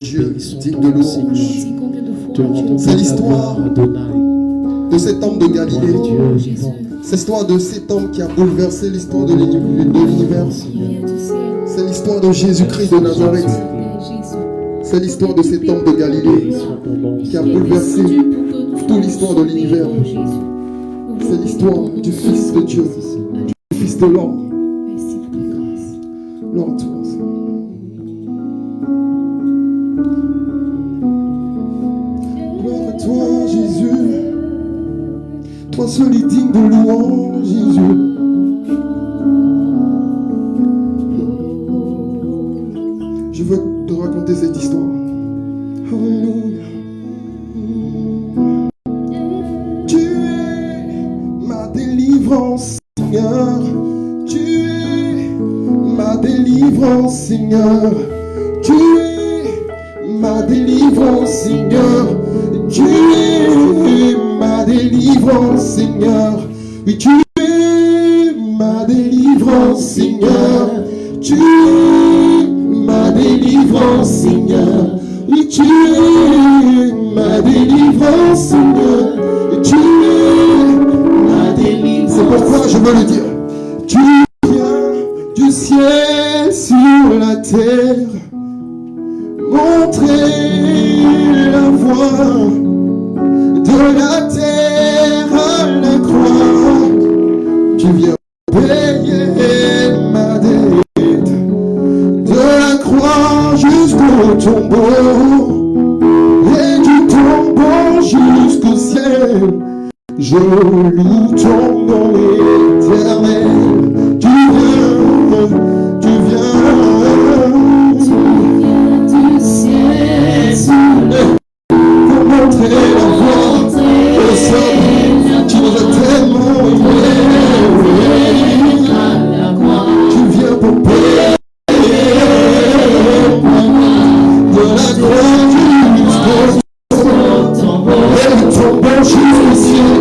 Dieu digne de louange. C'est l'histoire de cet homme de Galilée. C'est l'histoire de cet homme qui a bouleversé l'histoire de l'univers. C'est l'histoire de Jésus-Christ de Nazareth. C'est l'histoire de cet homme de Galilée qui a bouleversé toute l'histoire de l'univers. C'est l'histoire du Fils de Dieu, du Fils de l'homme. Gloire à toi. Gloire à toi, Jésus. Toi seul est digne de louange, Jésus. Je veux te raconter cette histoire. Alléluia. Tu es ma délivrance, Seigneur. Tu es ma délivrance, Seigneur. Tu es ma délivrance, Seigneur. Tu es ma délivrance, Seigneur. Oui, tu es ma délivrance, Seigneur. Tu es ma délivrance, Seigneur. Oui, tu es ma délivrance, Seigneur. Et tu es ma délivrance. C'est pourquoi je veux le dire. Tu viens du ciel sur la terre, montrer la voie de la terre à la croix. Tu viens payer ma dette de la croix jusqu'au tombeau et du tombeau jusqu'au ciel. Je loue ton nom éternel. Tu viens du ciel pour montrer la voie au sol. Tu nous as tellement aimés. Tu viens pour payer de la croix jusqu'au tombeau et du tombeau jusqu'au ciel.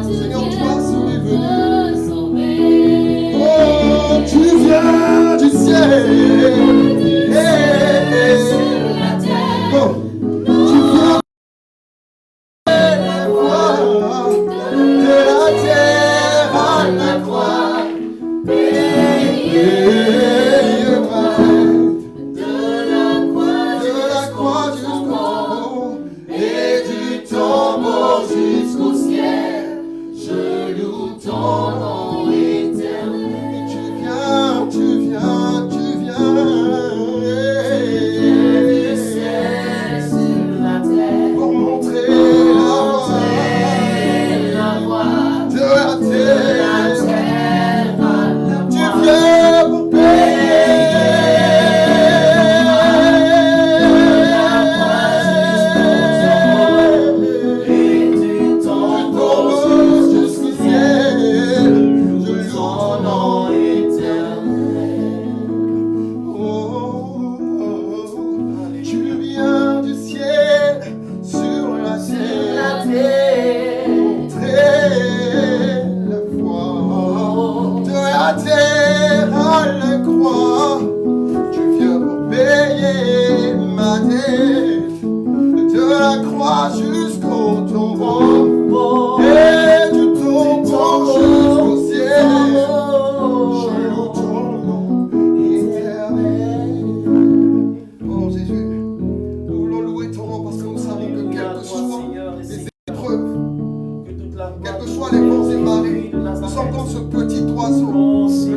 Seigneur, toi serais venu quels que soient les vents et marées. Nous sommes comme ce petit oiseau.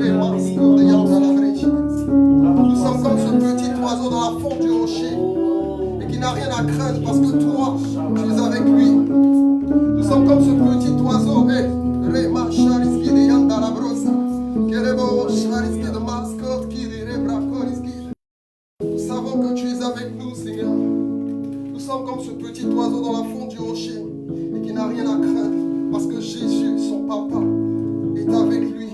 Les masques de Yantalabrechi. Nous sommes comme ce petit oiseau dans la fond du rocher et qui n'a rien à craindre parce que toi, tu es avec lui. Nous sommes comme ce petit oiseau. Rema Chariski de Yantalabrosa. Kerebo Chariski de Mascot qui dirait Bracoriski. Nous savons que tu es avec nous, Seigneur. Nous sommes comme ce petit oiseau dans la fond du rocher et qui n'a rien à craindre parce que Jésus, son papa, est avec lui.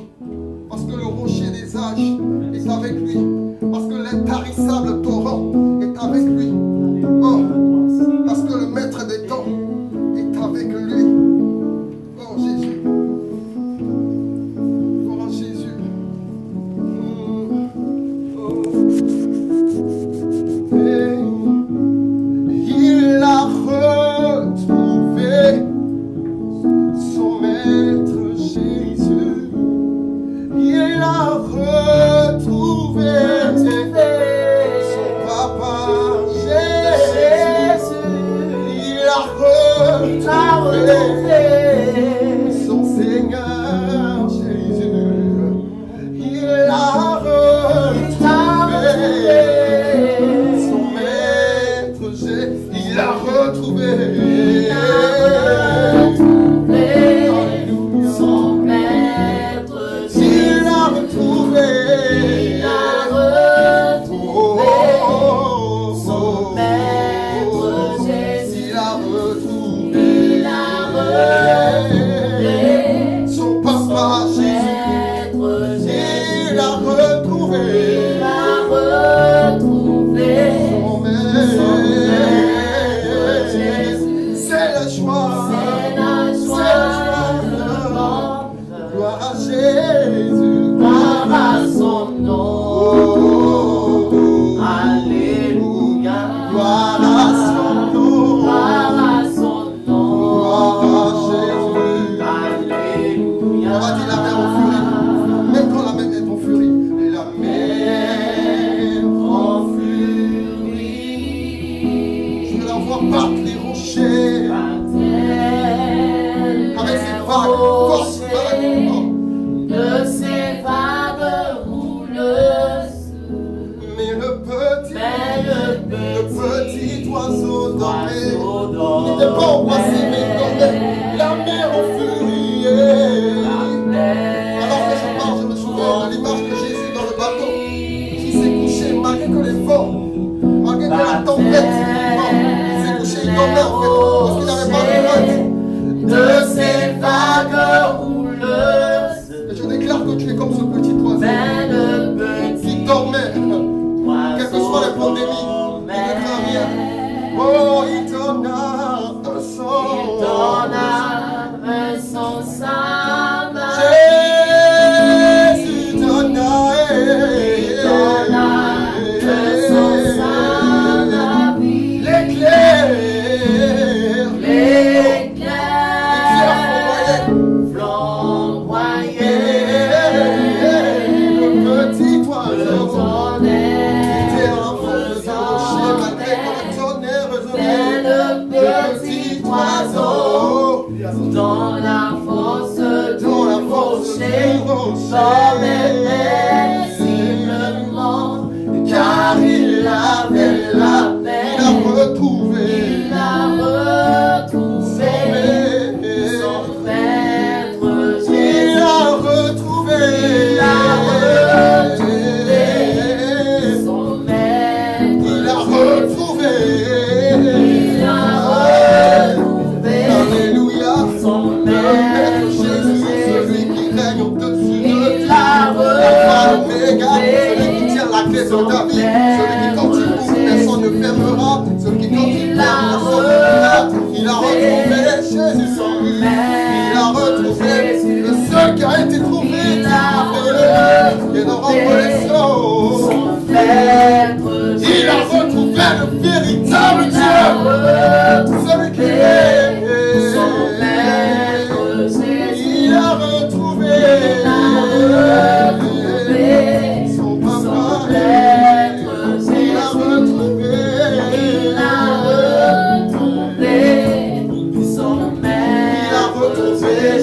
Parce que le rocher des âges est avec lui. Parce que l'intarissable torrent est avec lui. Oh, parce que le maître des temps est avec lui. Oh Jésus. Oh Jésus. Oh. Hey. Il a retrouvé son maître Jésus. Il a retrouvé son papa Jésus. Il a retrouvé son Seigneur Jésus. Il a retrouvé son maître Jésus. Il a retrouvé son maître Jésus. Il a retrouvé son maître Jésus. Il a retrouvé son papa Jésus. Il a retrouvé son maître Jésus. C'est la joie. Gloire à Jésus, gloire à son nom. Alléluia. Gloire à son nom. Gloire à son nom. Gloire à Jésus. Alléluia. On va dire la mer en furie. Même quand la mer est en furie. La mer en furie. Je la vois battre les rochers. Avec ses vagues, force vagues. De ces vagues rouleuses. Mais le petit oiseau dormait. Il n'était pas embrassé, mais il dormait. La mer en furie. Alors que je parle, je me souviens de l'image de Jésus dans le bateau qui s'est couché malgré que les vents, malgré que la tempête, il s'est couché, il dormait en fait, parce qu'il n'avait pas de crainte. De ces vagues rouleuses. Et je déclare que tu es comme ce petit oiseau qui dormait, quelles que soient les pandémies, il ne craint rien. Oh, il donna un son. Sa main. Jésus donna Sa vie. l'éclair. Dans la force du rocher, dormait paisiblement, car il avait la paix. Il a retrouvé son maître Jésus. Il a retrouvé son maître. Il a retrouvé. Alléluia. Son Maître Jésus, celui qui règne au-dessus de Dieu. Il a Alpha, Oméga, celui qui tient la clé de ta vie, celui qui quand il ouvre, personne ne fermera, celui qui quand il ferme, personne ne fermera. Il a retrouvé Jésus, il a retrouvé le seul qui a été trouvé, et de rendre les sauts. Il a retrouvé le véritable Dieu, celui qui est. Il a retrouvé son papa. Il a retrouvé son maître. Il a retrouvé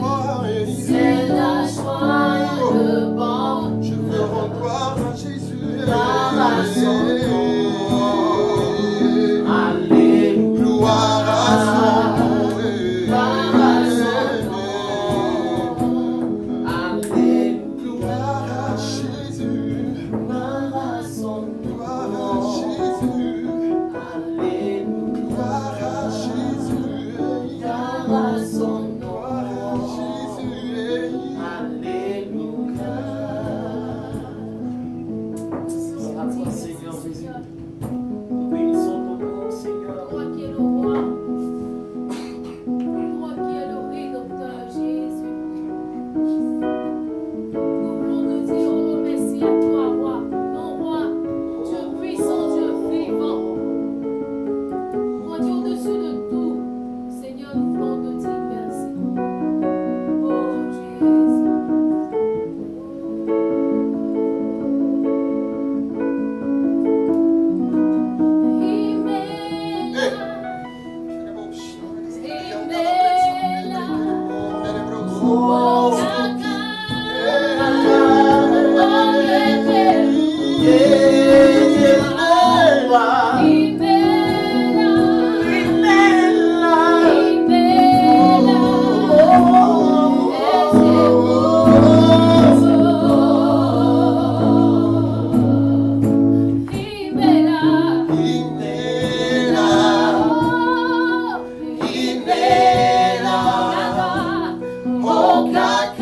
joie. C'est la joie de bon. Je veux rendre gloire à Jésus. Gloire à son nom. Alléluia. Gloire à son nom. Gloire à son nom. Alléluia. Gloire à Jésus. Gloire à son Gloire à nom. Jésus. Alléluia. Gloire à Jésus. Gloire à son nom. Gloire à Jésus. Alléluia. Gloire à toi, Seigneur Jésus. Nous bénissons ton nom, Seigneur. Toi qui es le roi, toi qui es le rédempteur Jésus. Nous voulons te dire oh, merci à toi, roi, non roi, Dieu puissant, Dieu vivant. Roi Dieu au-dessus de tout, Seigneur, nous voulons te dire merci. Oh Jésus. Oh, God.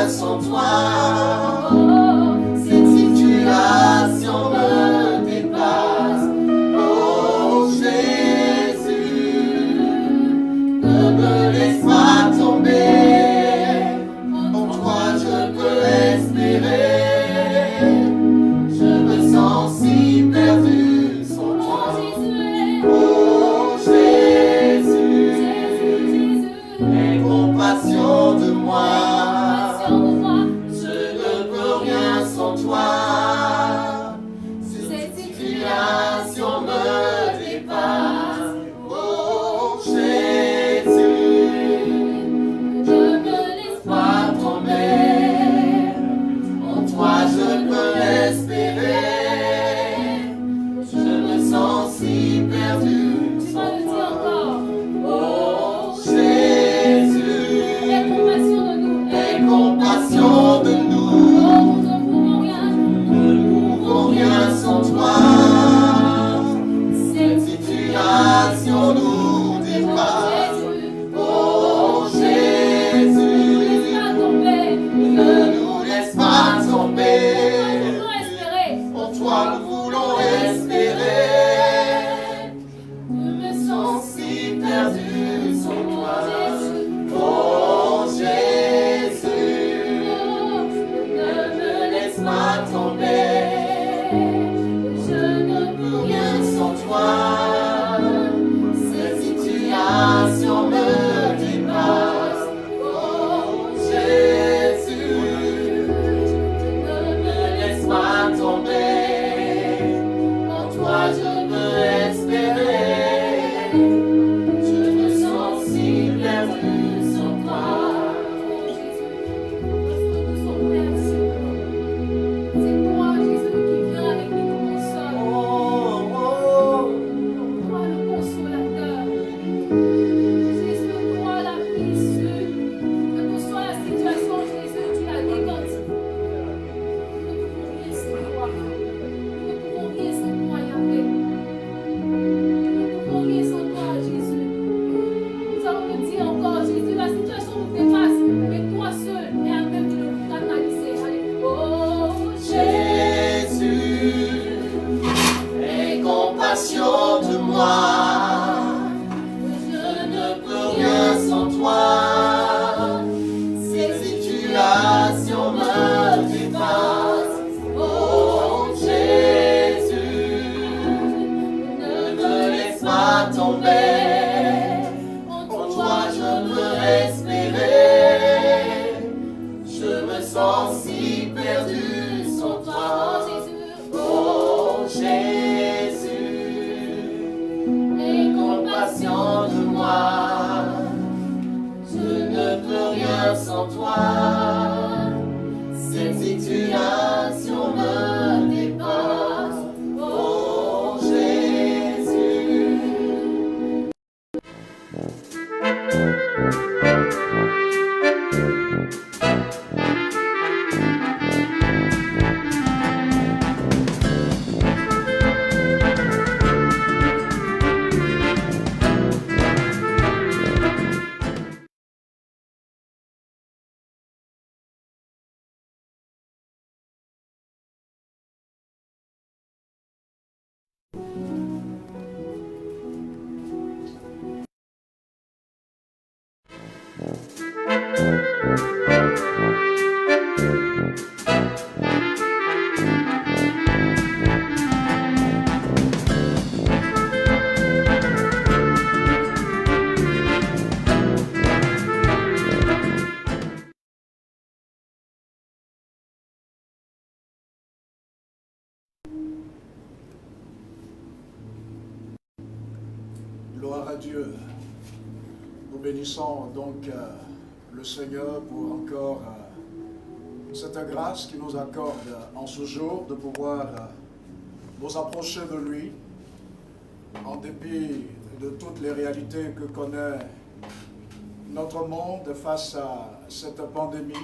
sans toi. Cette situation me dépasse. Oh Jésus, ne me laisse pas tomber. En toi je peux espérer. Je me sens si perdu sans toi. Oh Jésus, aie compassion de moi. Je ne peux rien sans toi. Cette situation me dépasse. Oh Jésus, ne me laisse pas tomber. En toi je peux espérer. Je me sens si perdu sans toi. Oh Jésus, aie compassion de nous. Nous ne pouvons rien sans toi. Cette situation nous dépasse. Oh Jésus, ne nous laisse pas tomber. En toi nous voulons espérer. Je me sens si perdu sans toi. Oh Jésus, ne me laisse pas tomber. Je ne peux rien sans toi. Cette situation me dépasse. Oh Jésus, ne me laisse pas tomber. En toi je peux espérer. Je me sens si perdu sans toi. C'est toi, Jésus, qui vient avec nous nous console. Oh, oh. Toi, le consolateur. Jésus, toi, la issue. Quelle que soit la situation, Jésus, tu l'as décanté. Nous ne pouvons rien sans toi. Nous ne pouvons rien sans toi, Yahvé. Nous ne pouvons rien sans toi, Jésus. Nous allons le dire encore, Jésus, la situation nous dépasse, mais toi seul es à même de nous canaliser. Alléluia. Oh, Jésus, aie compassion de moi. Je ne peux rien sans toi. Cette situation me dépasse. Oh Jésus, ne me laisse pas tomber. En toi je peux espérer. Je me sens si perdu sans toi. Oh Jésus, aie compassion de moi. Je ne peux rien sans toi. Cette situation me dépasse. Oh Jésus. Gloire à Dieu. Nous bénissons donc le Seigneur pour encore cette grâce qu'il nous accorde en ce jour de pouvoir nous approcher de lui en dépit de toutes les réalités que connaît notre monde face à cette pandémie.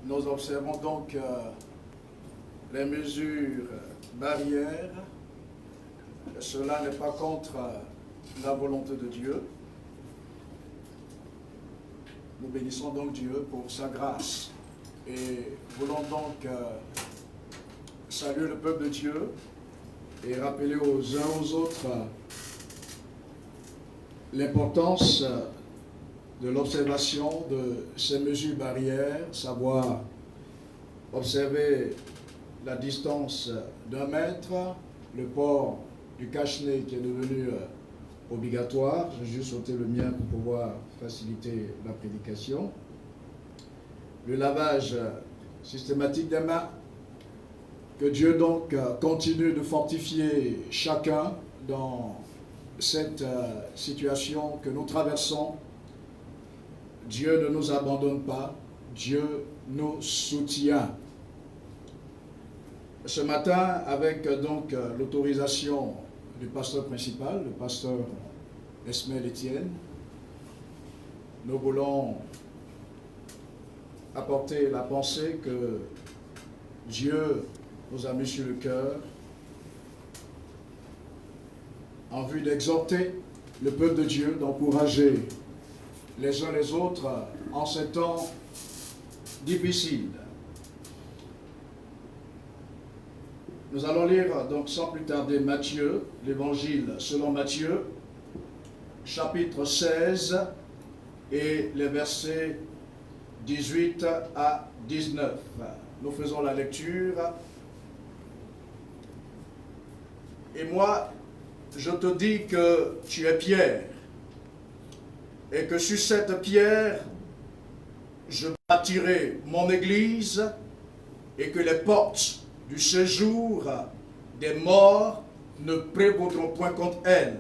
Nous observons donc les mesures barrières. Cela n'est pas contre la volonté de Dieu. Nous bénissons donc Dieu pour sa grâce. Et voulons donc saluer le peuple de Dieu et rappeler aux uns aux autres l'importance de l'observation de ces mesures barrières, savoir observer la distance d'1 mètre, le port du cache-nez qui est devenu obligatoire. J'ai juste ôté le mien pour pouvoir faciliter la prédication. Le lavage systématique des mains. Que Dieu donc continue de fortifier chacun dans cette situation que nous traversons. Dieu ne nous abandonne pas, Dieu nous soutient. Ce matin, avec donc l'autorisation du pasteur principal, le pasteur Esmaël Etienne, nous voulons apporter la pensée que Dieu nous a mis sur le cœur en vue d'exhorter le peuple de Dieu, d'encourager les uns les autres en ces temps difficiles. Nous allons lire donc sans plus tarder Matthieu, l'évangile selon Matthieu, chapitre 16 et les versets 18 à 19. Nous faisons la lecture. Et moi, je te dis que tu es Pierre, et que sur cette pierre, je bâtirai mon église, et que les portes du séjour des morts ne prévaudront point contre elle.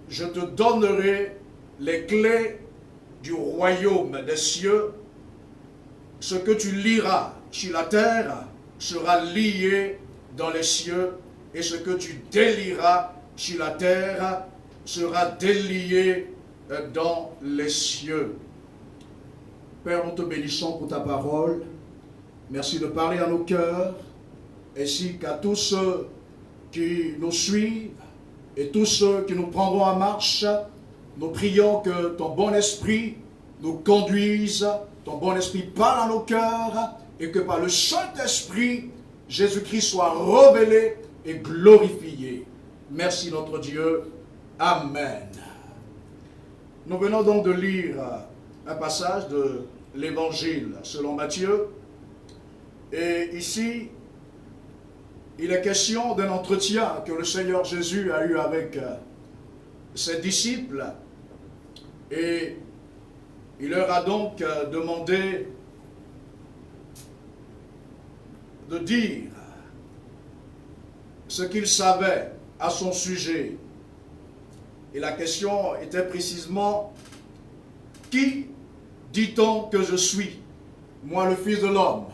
Je te donnerai les clés du royaume des cieux. Ce que tu liras sur la terre sera lié dans les cieux, et ce que tu délieras sur la terre sera délié dans les cieux. Père, nous te bénissons pour ta parole. Merci de parler à nos cœurs, ainsi qu'à tous ceux qui nous suivent et tous ceux qui nous prendront en marche. Nous prions que ton bon esprit nous conduise, ton bon esprit parle à nos cœurs, et que par le Saint-Esprit, Jésus-Christ soit révélé et glorifié. Merci notre Dieu. Amen. Nous venons donc de lire un passage de l'Évangile selon Matthieu. Et ici, il est question d'un entretien que le Seigneur Jésus a eu avec ses disciples. Et il leur a donc demandé de dire ce qu'il savait à son sujet. Et la question était précisément: qui dit-on que je suis, moi le Fils de l'homme?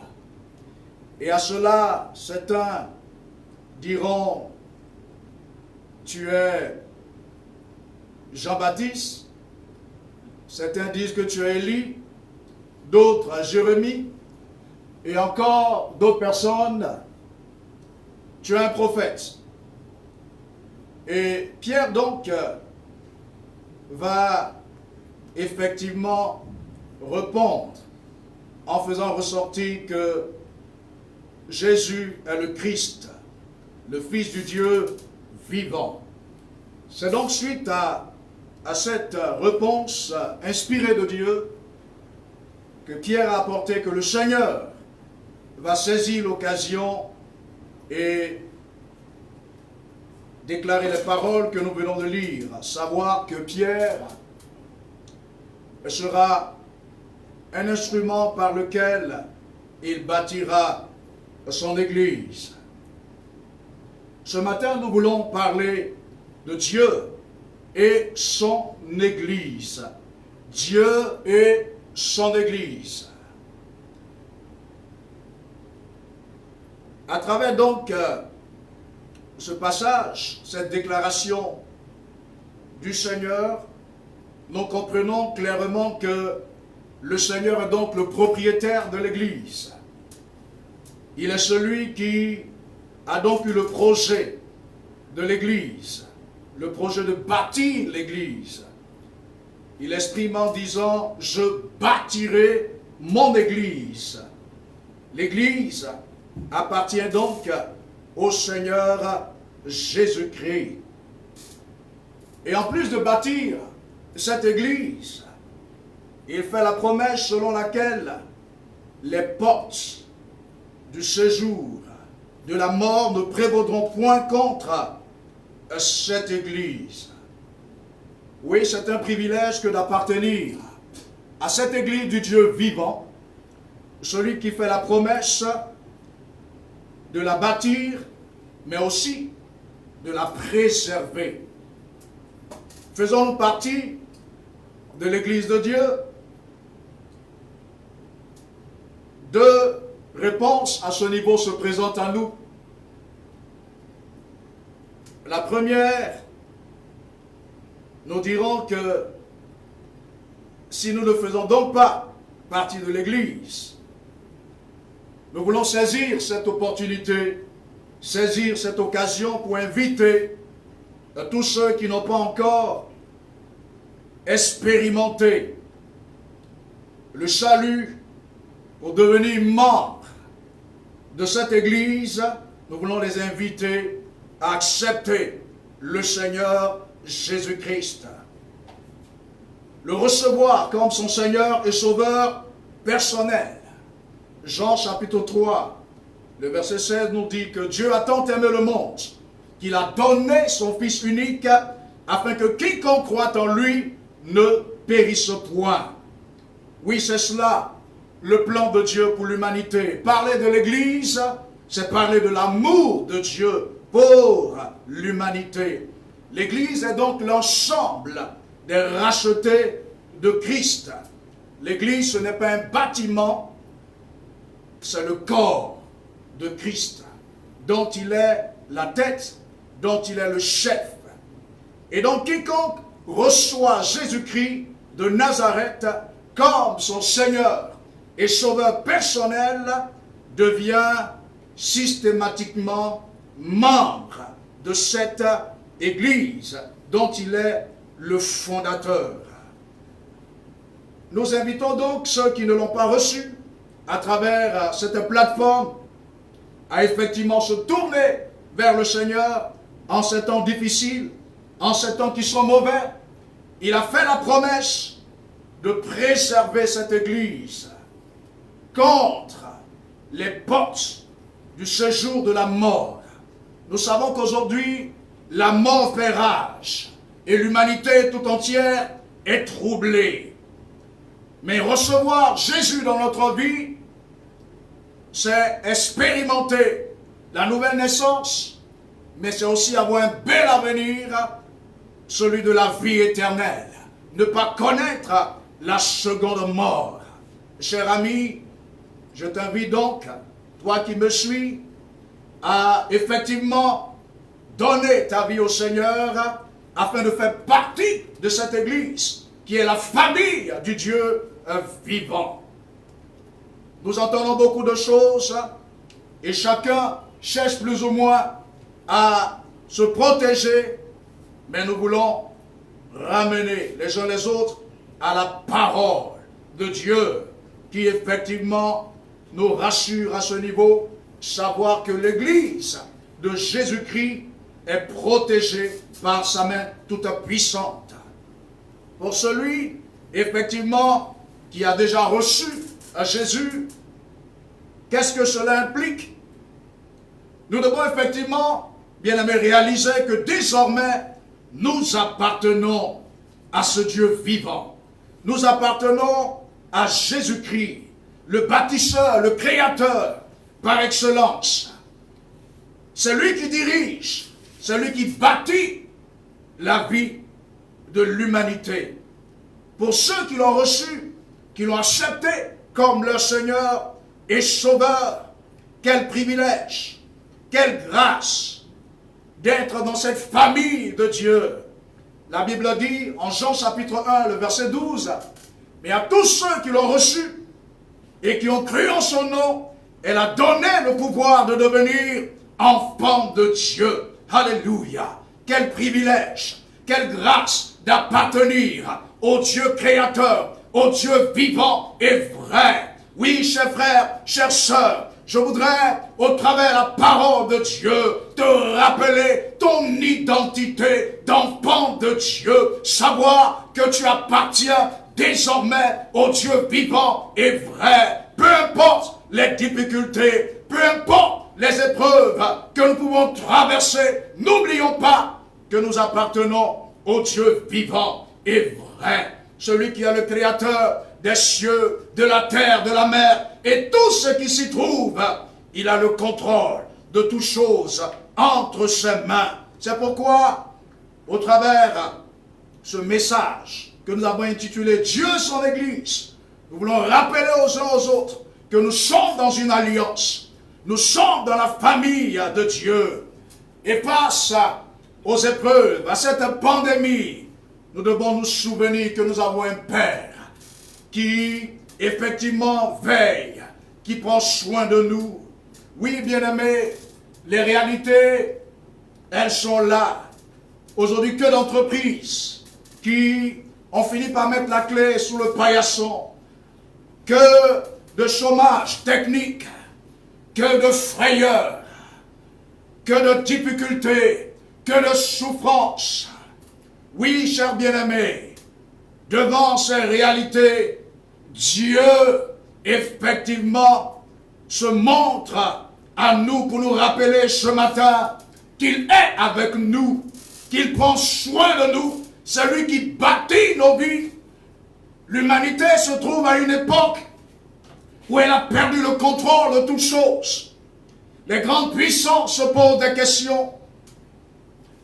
Et à cela, certains diront: tu es Jean-Baptiste. Certains disent que tu es Élie, d'autres Jérémie, et encore d'autres personnes: tu es un prophète. Et Pierre donc va effectivement répondre en faisant ressortir que Jésus est le Christ, le Fils du Dieu vivant. C'est donc suite à cette réponse inspirée de Dieu que Pierre a apporté que le Seigneur va saisir l'occasion et déclarer les paroles que nous venons de lire, savoir que Pierre sera un instrument par lequel il bâtira son Église. Ce matin, nous voulons parler de Dieu et son Église. Dieu et son Église. À travers donc ce passage, cette déclaration du Seigneur, nous comprenons clairement que le Seigneur est donc le propriétaire de l'Église. Il est celui qui a donc eu le projet de l'Église, le projet de bâtir l'Église. il exprime en disant « Je bâtirai mon Église ». L'Église appartient donc au Seigneur Jésus-Christ. Et en plus de bâtir cette Église, il fait la promesse selon laquelle les portes du séjour de la mort ne prévaudront point contre cette Église. Oui, c'est un privilège que d'appartenir à cette Église du Dieu vivant, celui qui fait la promesse de la bâtir, mais aussi de la préserver. Faisons-nous partie de l'Église de Dieu? Deux réponses à ce niveau se présentent à nous. La première, nous dirons que si nous ne faisons donc pas partie de l'Église, nous voulons saisir cette opportunité, saisir cette occasion pour inviter tous ceux qui n'ont pas encore expérimenté le salut pour devenir membres de cette Église. Nous voulons les inviter à accepter le Seigneur Jésus-Christ, le recevoir comme son Seigneur et Sauveur personnel. Jean chapitre 3, le verset 16 nous dit que Dieu a tant aimé le monde qu'il a donné son Fils unique afin que quiconque croit en lui ne périsse point. Oui, c'est cela, le plan de Dieu pour l'humanité. Parler de l'Église, c'est parler de l'amour de Dieu pour l'humanité. L'Église est donc l'ensemble des rachetés de Christ. L'Église, ce n'est pas un bâtiment, c'est le corps de Christ, dont il est la tête, dont il est le chef. Et donc quiconque reçoit Jésus-Christ de Nazareth comme son Seigneur et Sauveur personnel devient systématiquement membre de cette Église dont il est le fondateur. Nous invitons donc ceux qui ne l'ont pas reçu à travers cette plateforme à effectivement se tourner vers le Seigneur en ces temps difficiles, en ces temps qui sont mauvais. Il a fait la promesse de préserver cette Église contre les portes du séjour de la mort. Nous savons qu'aujourd'hui, la mort fait rage et l'humanité tout entière est troublée. Mais recevoir Jésus dans notre vie, c'est expérimenter la nouvelle naissance, mais c'est aussi avoir un bel avenir, celui de la vie éternelle. Ne pas connaître la seconde mort. Cher ami, je t'invite donc, toi qui me suis, à effectivement donner ta vie au Seigneur afin de faire partie de cette Église qui est la famille du Dieu vivant. Nous entendons beaucoup de choses et chacun cherche plus ou moins à se protéger, mais nous voulons ramener les uns les autres à la parole de Dieu qui effectivement nous rassure à ce niveau, savoir que l'Église de Jésus-Christ est protégée par sa main toute puissante. Pour celui, effectivement, qui a déjà reçu Jésus, qu'est-ce que cela implique? Nous devons effectivement, bien aimé, réaliser que désormais, nous appartenons à ce Dieu vivant. Nous appartenons à Jésus-Christ, le bâtisseur, le créateur par excellence. C'est lui qui dirige, c'est lui qui bâtit la vie de l'humanité. Pour ceux qui l'ont reçu, qui l'ont accepté comme leur Seigneur et Sauveur, quel privilège, quelle grâce d'être dans cette famille de Dieu. La Bible dit en Jean chapitre 1, le verset 12, « Mais à tous ceux qui l'ont reçu et qui ont cru en son nom, elle a donné le pouvoir de devenir enfants de Dieu. » Alléluia! Quel privilège, quelle grâce d'appartenir au Dieu créateur, au Dieu vivant et vrai. Oui, chers frères, chères sœurs, je voudrais, au travers de la parole de Dieu, te rappeler ton identité d'enfant de Dieu, savoir que tu appartiens désormais au Dieu vivant et vrai. Peu importe les difficultés, peu importe les épreuves que nous pouvons traverser, n'oublions pas que nous appartenons au Dieu vivant et vrai. Celui qui est le créateur des cieux, de la terre, de la mer et tout ce qui s'y trouve. Il a le contrôle de toutes choses entre ses mains. C'est pourquoi, au travers ce message que nous avons intitulé Dieu son Église, nous voulons rappeler aux uns aux autres que nous sommes dans une alliance. Nous sommes dans la famille de Dieu. Et face aux épreuves, à cette pandémie, nous devons nous souvenir que nous avons un Père qui, effectivement, veille, qui prend soin de nous. Oui, bien-aimés, les réalités, elles sont là. Aujourd'hui, que d'entreprises qui ont fini par mettre la clé sous le paillasson, que de chômage technique, que de frayeur, que de difficultés, que de souffrance. Oui, chers bien-aimés, devant ces réalités, Dieu, effectivement, se montre à nous pour nous rappeler ce matin qu'il est avec nous, qu'il prend soin de nous. C'est lui qui bâtit nos vies. L'humanité se trouve à une époque où elle a perdu le contrôle de toutes choses. Les grandes puissances se posent des questions.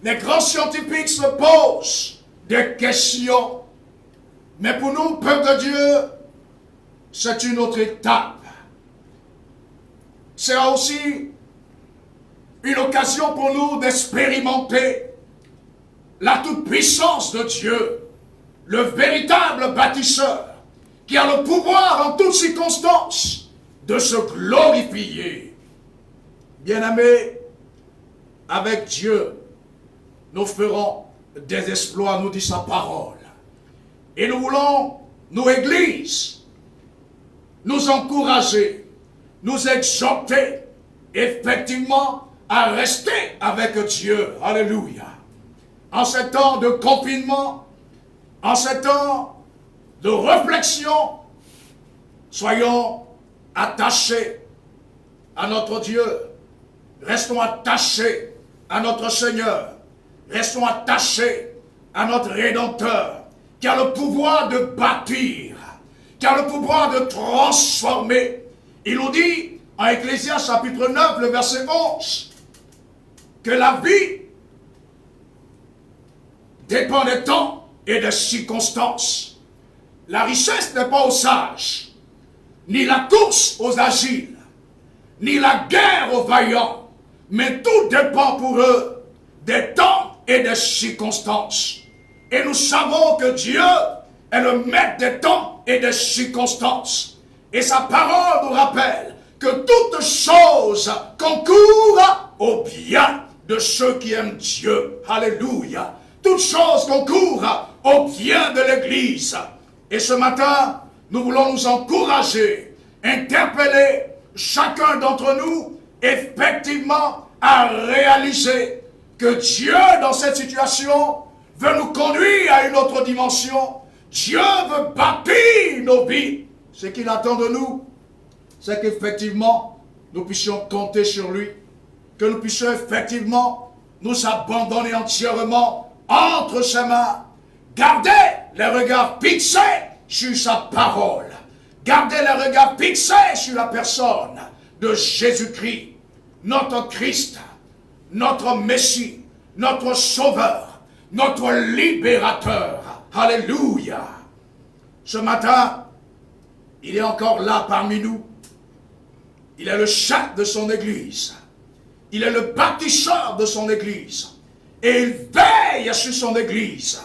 Les grands scientifiques se posent des questions. Mais pour nous, peuple de Dieu, c'est une autre étape. C'est aussi une occasion pour nous d'expérimenter la toute-puissance de Dieu, le véritable bâtisseur, qui a le pouvoir en toutes circonstances de se glorifier. Bien-aimés, avec Dieu, nous ferons des exploits, nous dit sa parole. Et nous voulons, nous, Églises, nous encourager, nous exhorter, effectivement, à rester avec Dieu. Alléluia. En ces temps de confinement, en ces temps de réflexion, soyons attachés à notre Dieu. Restons attachés à notre Seigneur. Restons attachés à notre Rédempteur, qui a le pouvoir de bâtir, qui a le pouvoir de transformer. Il nous dit, en Ecclésiaste chapitre 9, le verset 11, que la vie dépend des temps et des circonstances. La richesse n'est pas aux sages, ni la course aux agiles, ni la guerre aux vaillants, mais tout dépend pour eux des temps et des circonstances. Et nous savons que Dieu est le maître des temps et des circonstances. Et sa parole nous rappelle que toutes choses concourent au bien de ceux qui aiment Dieu. Alléluia. Toutes choses concourent au bien de l'Église. Et ce matin, nous voulons nous encourager, interpeller chacun d'entre nous, effectivement, à réaliser que Dieu, dans cette situation, veut nous conduire à une autre dimension. Dieu veut bâtir nos vies. Ce qu'il attend de nous, c'est qu'effectivement, nous puissions compter sur lui, que nous puissions effectivement nous abandonner entièrement entre ses mains. Gardez les regards fixés sur sa parole. Gardez les regards fixés sur la personne de Jésus-Christ, notre Christ, notre Messie, notre Sauveur, notre Libérateur. Alléluia. Ce matin, il est encore là parmi nous. Il est le chef de son Église. Il est le bâtisseur de son Église. Et il veille sur son Église.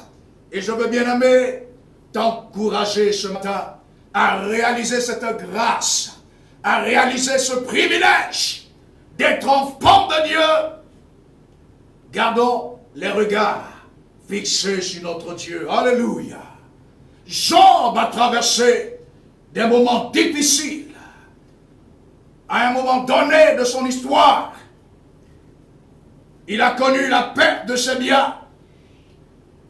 Et je veux bien aimer t'encourager ce matin à réaliser cette grâce, à réaliser ce privilège d'être enfant de Dieu. Gardons les regards fixés sur notre Dieu. Alléluia. Job a traversé des moments difficiles. À un moment donné de son histoire, il a connu la perte de ses biens.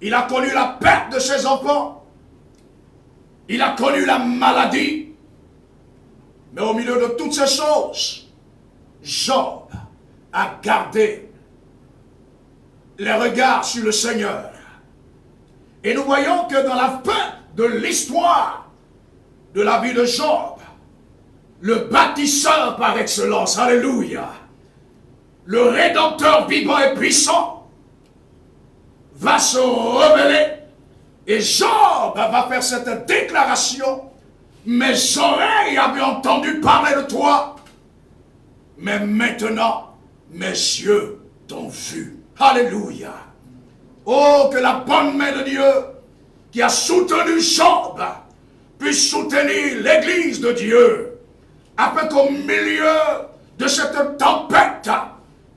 Il a connu la perte de ses enfants. Il a connu la maladie. Mais au milieu de toutes ces choses, Job a gardé les regards sur le Seigneur. Et nous voyons que dans la fin de l'histoire de la vie de Job, le bâtisseur par excellence, alléluia, le Rédempteur vivant et puissant, va se révéler. Et Job va faire cette déclaration: mes oreilles avaient entendu parler de toi, mais maintenant mes yeux t'ont vu. Alléluia. Oh, que la bonne main de Dieu qui a soutenu Job puisse soutenir l'église de Dieu, afin qu'au milieu de cette tempête,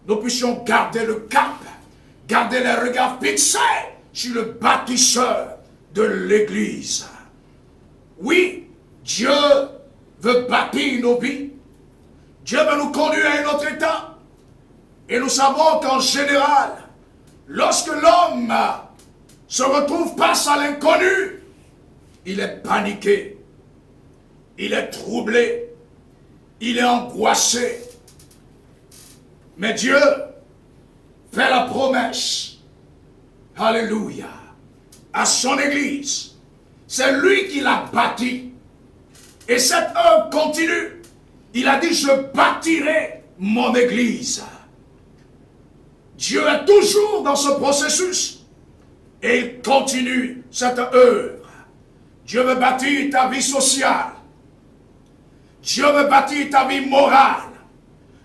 nous puissions garder le cap, garder les regards fixés sur le bâtisseur de l'église. Oui, Dieu veut bâtir nos vies. Dieu veut nous conduire à un autre état. Et nous savons qu'en général, lorsque l'homme se retrouve face à l'inconnu, il est paniqué, il est troublé, il est angoissé. Mais Dieu fait la promesse, alléluia, à son église. C'est lui qui l'a bâti. Et cette œuvre continue. Il a dit: je bâtirai mon église. Dieu est toujours dans ce processus. Et il continue cette œuvre. Dieu veut bâtir ta vie sociale. Dieu veut bâtir ta vie morale.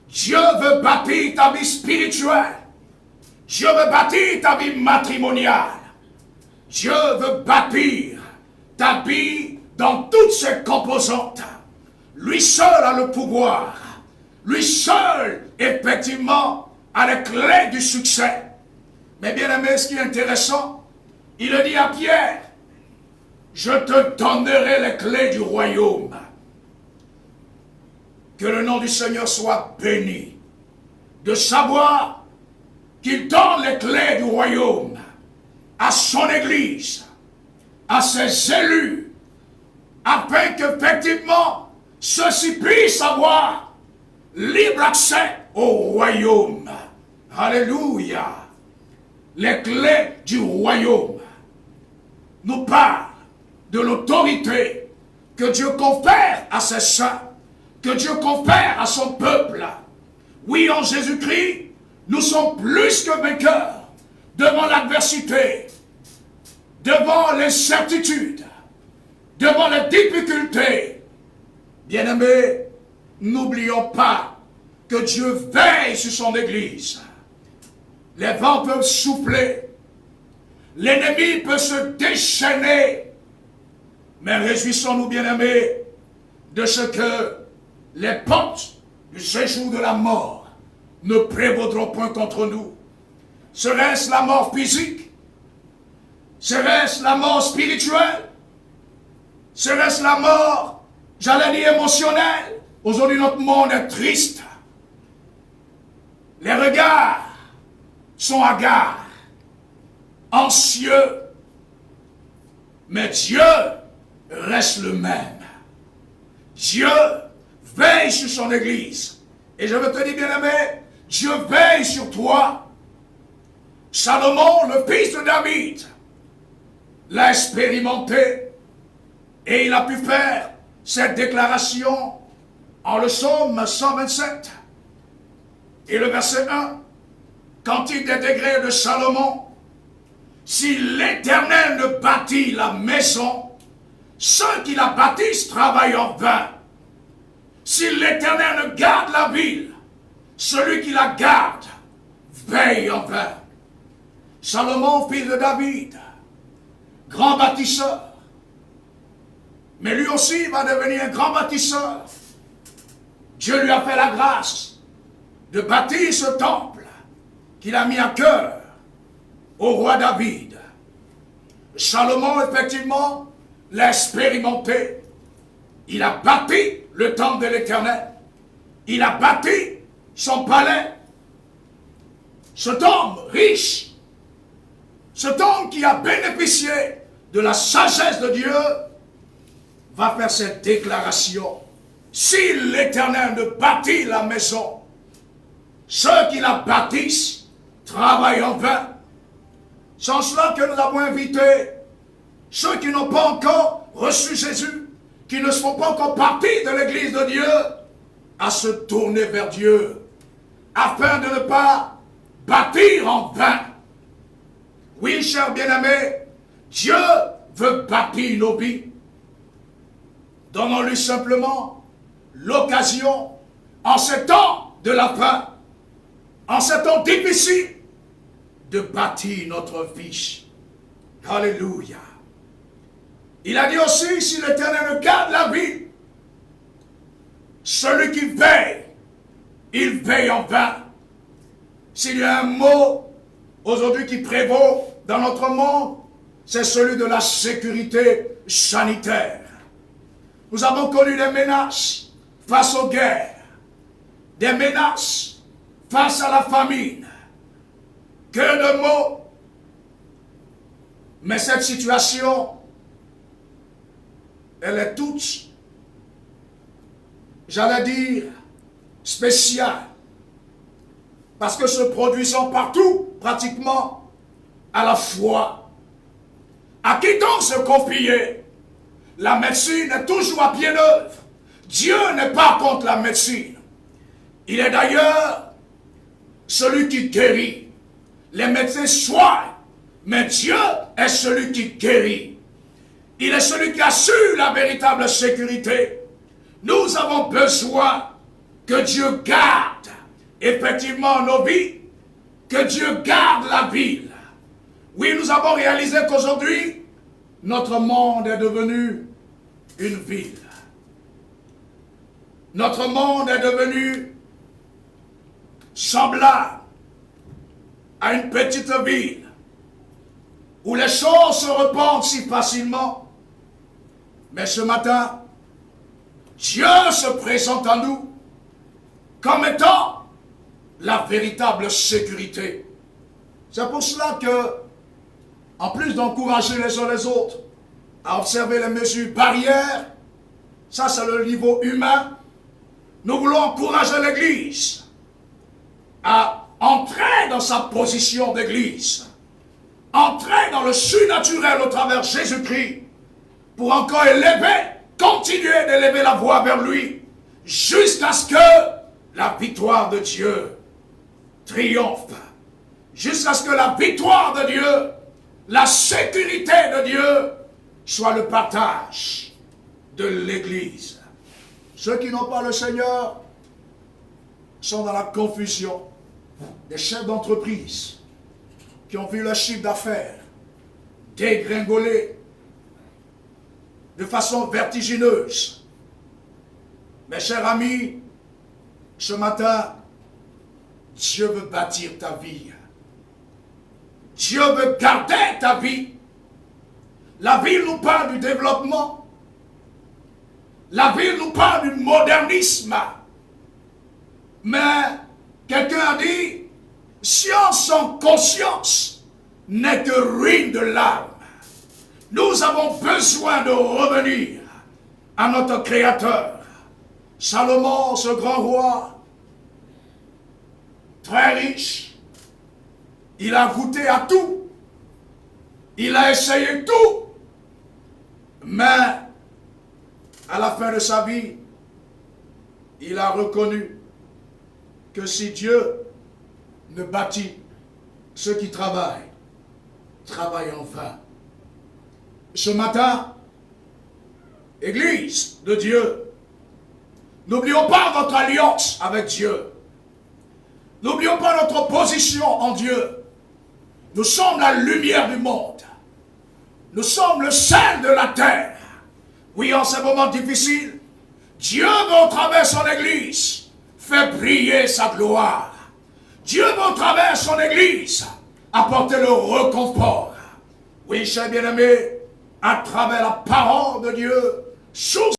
Dieu veut bâtir ta vie spirituelle. Dieu veut bâtir ta vie matrimoniale. Dieu veut bâtir ta vie dans toutes ses composantes. Lui seul a le pouvoir. Lui seul, effectivement, a les clés du succès. Mais bien aimé, ce qui est intéressant, il le dit à Pierre: je te donnerai les clés du royaume. Que le nom du Seigneur soit béni. De savoir qu'il donne les clés du royaume à son église, à ses élus, afin qu'effectivement ceux-ci puissent avoir libre accès au royaume. Alléluia. Les clés du royaume nous parlent de l'autorité que Dieu confère à ses saints, que Dieu confère à son peuple. Oui, en Jésus-Christ, nous sommes plus que vainqueurs devant l'adversité, devant l'incertitude, devant les difficultés. Bien-aimés, n'oublions pas que Dieu veille sur son église. Les vents peuvent souffler, l'ennemi peut se déchaîner, mais réjouissons-nous, bien-aimés, de ce que les portes du séjour de la mort ne prévaudront point contre nous. Serait-ce la mort physique? Serait-ce la mort spirituelle? Serait-ce la mort, j'allais dire, émotionnelle? Aujourd'hui, notre monde est triste. Les regards sont hagards, anxieux. Mais Dieu reste le même. Dieu veille sur son église. Et je veux te dire, bien-aimé, Dieu veille sur toi. Salomon, le fils de David, l'a expérimenté. Et il a pu faire cette déclaration en le psaume 127. Et le verset 1, Cantique des degrés de Salomon. Si l'Éternel ne bâtit la maison, ceux qui la bâtissent travaillent en vain. Si l'Éternel ne garde la ville, celui qui la garde veille en vain. Salomon, fils de David, grand bâtisseur, mais lui aussi va devenir un grand bâtisseur. Dieu lui a fait la grâce de bâtir ce temple qu'il a mis à cœur au roi David. Salomon, effectivement, l'a expérimenté. Il a bâti le temple de l'Éternel. Il a bâti son palais. Cet homme riche, cet homme qui a bénéficié de la sagesse de Dieu, va faire cette déclaration. Si l'Éternel ne bâtit la maison, ceux qui la bâtissent travaillent en vain. C'est en cela que nous avons invité ceux qui n'ont pas encore reçu Jésus, qui ne sont pas encore partis de l'église de Dieu, à se tourner vers Dieu, afin de ne pas bâtir en vain. Oui, chers bien-aimés, Dieu veut bâtir nos vies. Donnons-lui simplement l'occasion, en ces temps de la fin, en ces temps difficiles, de bâtir notre vie. Alléluia. Il a dit aussi, si l'Éternel garde la vie, celui qui veille, il veille en vain. S'il y a un mot aujourd'hui qui prévaut dans notre monde, c'est celui de la sécurité sanitaire. Nous avons connu des menaces face aux guerres, des menaces face à la famine. Que de mots. Mais cette situation, elle est toute, j'allais dire, spéciale. Parce que se produisant partout, pratiquement, à la fois. À qui donc se confier? La médecine est toujours à pied d'œuvre. Dieu n'est pas contre la médecine. Il est d'ailleurs celui qui guérit. Les médecins soignent, mais Dieu est celui qui guérit. Il est celui qui assure la véritable sécurité. Nous avons besoin que Dieu garde effectivement nos vies, que Dieu garde la ville. Oui, nous avons réalisé qu'aujourd'hui, notre monde est devenu une ville. Notre monde est devenu semblable à une petite ville où les choses se répandent si facilement. Mais ce matin, Dieu se présente à nous comme étant la véritable sécurité. C'est pour cela que, en plus d'encourager les uns les autres à observer les mesures barrières, ça c'est le niveau humain, nous voulons encourager l'Église à entrer dans sa position d'église, entrer dans le surnaturel au travers de Jésus-Christ, pour encore élever, continuer d'élever la voix vers lui, jusqu'à ce que la victoire de Dieu triomphe, jusqu'à ce que la victoire de Dieu, la sécurité de Dieu, soit le partage de l'Église. Ceux qui n'ont pas le Seigneur sont dans la confusion. Des chefs d'entreprise qui ont vu leur chiffre d'affaires dégringoler de façon vertigineuse. Mes chers amis, ce matin, Dieu veut bâtir ta vie. Dieu veut garder ta vie. La Bible nous parle du développement. La Bible nous parle du modernisme. Mais quelqu'un a dit, science sans conscience n'est que ruine de l'âme. Nous avons besoin de revenir à notre Créateur. Salomon, ce grand roi, très riche, il a goûté à tout. Il a essayé tout. Mais à la fin de sa vie, il a reconnu que si Dieu ne bâtit, ceux qui travaillent en vain. Ce matin, Église de Dieu, n'oublions pas notre alliance avec Dieu. N'oublions pas notre position en Dieu. Nous sommes la lumière du monde. Nous sommes le sel de la terre. Oui, en ces moments difficiles, Dieu veut au travers son Église faire briller sa gloire. Dieu veut au travers son Église apporter le réconfort. Oui, chers bien-aimés, à travers la parole de Dieu, sous